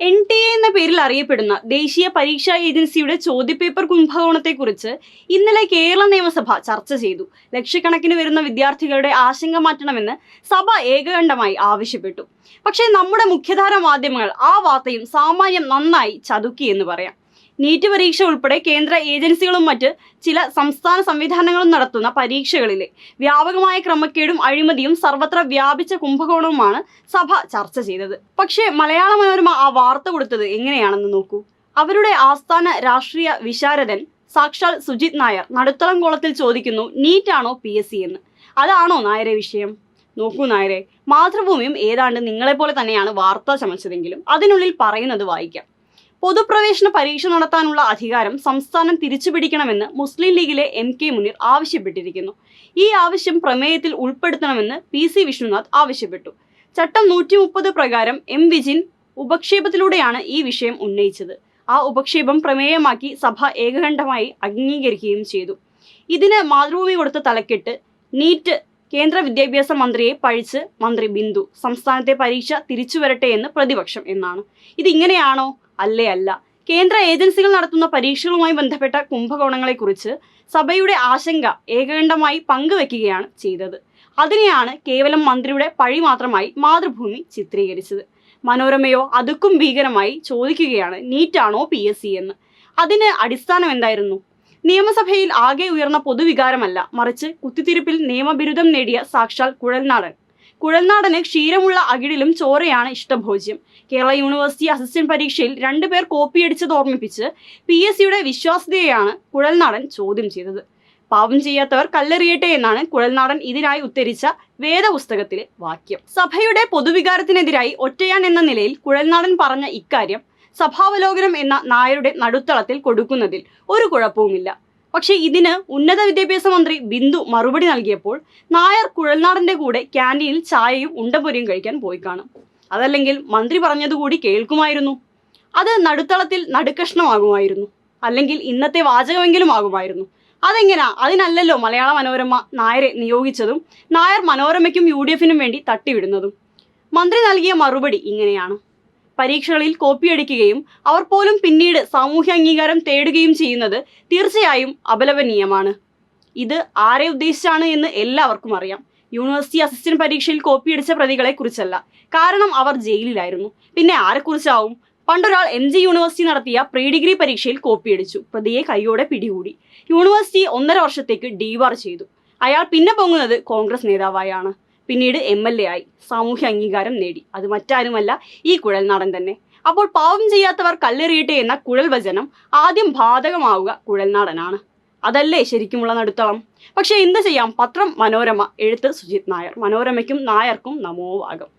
NTA എന്ന പേരിൽ അറിയപ്പെടുന്ന ദേശീയ പരീക്ഷാ ഏജൻസിയുടെ ചോദ്യപേപ്പർ കുംഭകോണത്തെക്കുറിച്ച് ഇന്നലെ കേരള നിയമസഭ ചർച്ച ചെയ്തു. ലക്ഷക്കണക്കിന് വരുന്ന വിദ്യാർത്ഥികളുടെ ആശങ്ക മാറ്റണമെന്ന് സഭ ഏകകണ്ഠമായി ആവശ്യപ്പെട്ടു. പക്ഷേ നമ്മുടെ മുഖ്യധാര മാധ്യമങ്ങൾ ആ വാർത്തയും സാമാന്യം നന്നായി ചതുക്കിയെന്ന് പറയാം. നീറ്റ് പരീക്ഷ ഉൾപ്പെടെ കേന്ദ്ര ഏജൻസികളും മറ്റ് ചില സംസ്ഥാന സംവിധാനങ്ങളും നടത്തുന്ന പരീക്ഷകളിലെ വ്യാപകമായ ക്രമക്കേടും അഴിമതിയും സർവത്ര വ്യാപിച്ച കുംഭകോണവുമാണ് സഭ ചർച്ച ചെയ്തത്. പക്ഷേ മലയാള മനോരമ ആ വാർത്ത കൊടുത്തത് എങ്ങനെയാണെന്ന് നോക്കൂ. അവരുടെ ആസ്ഥാന രാഷ്ട്രീയ വിശാരദൻ സാക്ഷാൽ സുജിത് നായർ നടുത്തളം കോളത്തിൽ ചോദിക്കുന്നു, നീറ്റാണോ PSC എന്ന്. അതാണോ നായരെ വിഷയം? നോക്കൂ നായരെ, മാതൃഭൂമിയും ഏതാണ്ട് നിങ്ങളെപ്പോലെ തന്നെയാണ് വാർത്ത ചമച്ചതെങ്കിലും അതിനുള്ളിൽ പറയുന്നത് വായിക്കാം. പൊതുപ്രവേശന പരീക്ഷ നടത്താനുള്ള അധികാരം സംസ്ഥാനം തിരിച്ചുപിടിക്കണമെന്ന് മുസ്ലിം ലീഗിലെ MK മുനീർ ആവശ്യപ്പെട്ടിരിക്കുന്നു. ഈ ആവശ്യം പ്രമേയത്തിൽ ഉൾപ്പെടുത്തണമെന്ന് PC വിഷ്ണുനാഥ് ആവശ്യപ്പെട്ടു. ചട്ടം 130 പ്രകാരം M വിജിൻ ഉപക്ഷേപത്തിലൂടെയാണ് ഈ വിഷയം ഉന്നയിച്ചത്. ആ ഉപക്ഷേപം പ്രമേയമാക്കി സഭ ഏകകണ്ഠമായി അംഗീകരിക്കുകയും ചെയ്തു. ഇതിന് മാതൃഭൂമി കൊടുത്ത തലക്കെട്ട്, നീറ്റ് കേന്ദ്ര വിദ്യാഭ്യാസ മന്ത്രിയെ പഴിച്ച് മന്ത്രി ബിന്ദു, സംസ്ഥാനത്തെ പരീക്ഷ തിരിച്ചുവരട്ടെ എന്ന് പ്രതിപക്ഷം എന്നാണ്. ഇതിങ്ങനെയാണോ? അല്ല. കേന്ദ്ര ഏജൻസികൾ നടത്തുന്ന പരീക്ഷകളുമായി ബന്ധപ്പെട്ട കുംഭകോണങ്ങളെക്കുറിച്ച് സഭയുടെ ആശങ്ക ഏകകണ്ഠമായി പങ്കുവെക്കുകയാണ് ചെയ്തത്. അതിനെയാണ് കേവലം മന്ത്രിയുടെ പഴി മാത്രമായി മാതൃഭൂമി ചിത്രീകരിച്ചത്. മനോരമയോ അതുക്കും ഭീകരമായി ചോദിക്കുകയാണ്, നീറ്റാണോ PSC എന്ന്. അതിന് അടിസ്ഥാനം എന്തായിരുന്നു? നിയമസഭയിൽ ആകെ ഉയർന്ന പൊതുവികാരമല്ല, മറിച്ച് കുത്തിത്തിരിപ്പിൽ നിയമബിരുദം നേടിയ സാക്ഷാൽ കുഴൽനാടന് ക്ഷീരമുള്ള അകിടിലും ചോരയാണ് ഇഷ്ടഭോജ്യം. കേരള യൂണിവേഴ്സിറ്റി അസിസ്റ്റന്റ് പരീക്ഷയിൽ 2 പേർ കോപ്പിയടിച്ചത് ഓർമ്മിപ്പിച്ച് PSCയുടെ വിശ്വാസ്യതയെയാണ് കുഴൽനാടൻ ചോദ്യം ചെയ്തത്. പാപം ചെയ്യാത്തവർ കല്ലെറിയട്ടെ എന്നാണ് കുഴൽനാടൻ ഇതിനായി ഉദ്ധരിച്ച വേദപുസ്തകത്തിലെ വാക്യം. സഭയുടെ പൊതുവികാരത്തിനെതിരായി ഒറ്റയാൻ എന്ന നിലയിൽ കുഴൽനാടൻ പറഞ്ഞ ഇക്കാര്യം സഭാവലോകനം എന്ന നായരുടെ നടുത്തളത്തിൽ കൊടുക്കുന്നതിൽ ഒരു കുഴപ്പവുമില്ല. പക്ഷേ ഇതിന് ഉന്നത വിദ്യാഭ്യാസ മന്ത്രി ബിന്ദു മറുപടി നൽകിയപ്പോൾ നായർ കുഴൽനാടന്റെ കൂടെ ക്യാൻറ്റീനിൽ ചായയും ഉണ്ടപ്പൊരിയും കഴിക്കാൻ പോയി കാണും. അതല്ലെങ്കിൽ മന്ത്രി പറഞ്ഞതുകൂടി കേൾക്കുമായിരുന്നു. അത് നടുത്തളത്തിൽ നടുക്കഷ്ണമാകുമായിരുന്നു. അല്ലെങ്കിൽ ഇന്നത്തെ വാചകമെങ്കിലും ആകുമായിരുന്നു. അതെങ്ങനാ? അതിനല്ലല്ലോ മലയാള മനോരമ നായരെ നിയോഗിച്ചതും നായർ മനോരമയ്ക്കും UDFനും വേണ്ടി തട്ടിവിടുന്നതും. മന്ത്രി നൽകിയ മറുപടി ഇങ്ങനെയാണ്: പരീക്ഷകളിൽ കോപ്പിയടിക്കുകയും അവർ പോലും പിന്നീട് സാമൂഹ്യ അംഗീകാരം തേടുകയും ചെയ്യുന്നത് തീർച്ചയായും അപലപനീയമാണ്. ഇത് ആരെ ഉദ്ദേശിച്ചാണ് എന്ന് എല്ലാവർക്കും അറിയാം. യൂണിവേഴ്സിറ്റി അസിസ്റ്റന്റ് പരീക്ഷയിൽ കോപ്പിയടിച്ച പ്രതികളെ കുറിച്ചല്ല. കാരണം അവർ ജയിലിലായിരുന്നു. പിന്നെ ആരെക്കുറിച്ചാവും? പണ്ടൊരാൾ MG യൂണിവേഴ്സിറ്റി നടത്തിയ പ്രീ ഡിഗ്രി പരീക്ഷയിൽ കോപ്പിയടിച്ചു. പ്രതിയെ കൈയോടെ പിടികൂടി. യൂണിവേഴ്സിറ്റി 1.5 വർഷത്തേക്ക് ഡീവാർ ചെയ്തു. അയാൾ പിന്നെ പൊങ്ങുന്നത് കോൺഗ്രസ് നേതാവായാണ്. പിന്നീട് MLA ആയി. സാമൂഹ്യ അംഗീകാരം നേടി. അത് മറ്റാരുമല്ല, ഈ കുഴൽനാടൻ തന്നെ. അപ്പോൾ പാവം ചെയ്യാത്തവർ കല്ലെറിയട്ടെ എന്ന കുഴൽ വചനം ആദ്യം ബാധകമാവുക കുഴൽനാടനാണ്. അതല്ലേ ശരിക്കുമുള്ള നടുത്തളം? പക്ഷെ എന്ത് ചെയ്യാം, പത്രം മനോരമ, എഴുത്ത് സുജിത് നായർ. മനോരമയ്ക്കും നായർക്കും നമോവാകം.